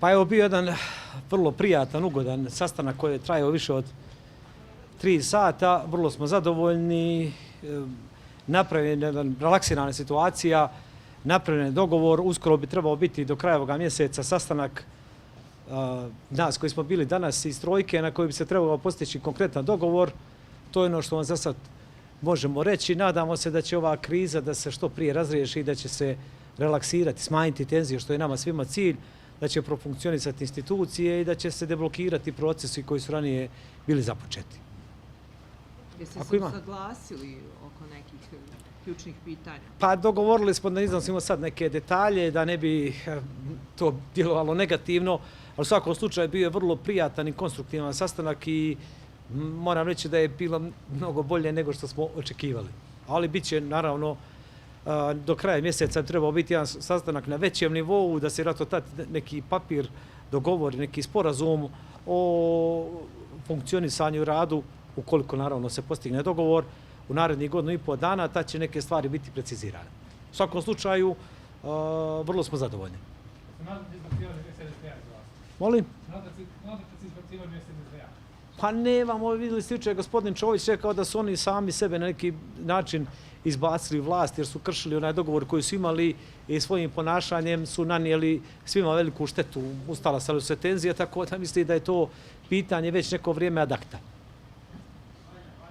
Pa evo bio jedan vrlo prijatan, ugodan sastanak koji je trajao više od 3 sata. Vrlo smo zadovoljni, napravljena jedna relaksirana situacija, napravljen je dogovor. Uskoro bi trebao biti do kraja ovoga mjeseca sastanak nas koji smo bili danas iz trojke na koji bi se trebao postići konkretan dogovor. To je ono što vam za sad možemo reći. Nadamo se da će ova kriza da se što prije razriješi i da će se relaksirati, smanjiti tenzije, što je nama svima cilj, da će profunkcionisati institucije i da će se deblokirati procesi koji su ranije bili započeti. Jeste se usaglasili oko nekih ključnih pitanja? Pa dogovorili smo da iznosimo sad neke detalje, da ne bi to djelovalo negativno, ali u svakom slučaju bio je vrlo prijatan i konstruktivan sastanak i moram reći da je bilo mnogo bolje nego što smo očekivali. Ali bit će, naravno, do kraja mjeseca trebao biti jedan sastanak na većem nivou, da se rato tad neki papir dogovori, neki sporazum o funkcionisanju i radu, ukoliko naravno se postigne dogovor u narednih 1,5 dana, tad će neke stvari biti precizirane. U svakom slučaju, vrlo smo zadovoljni. Molim? Pa nemamo, vidjeli ste jučer, gospodin Čović rekao da su oni sami sebe na neki način izbacili vlast jer su kršili onaj dogovor koji su imali i svojim ponašanjem su nanijeli svima veliku štetu. Ustala su se tenzije, tako da misli da je to pitanje već neko vrijeme ad acta.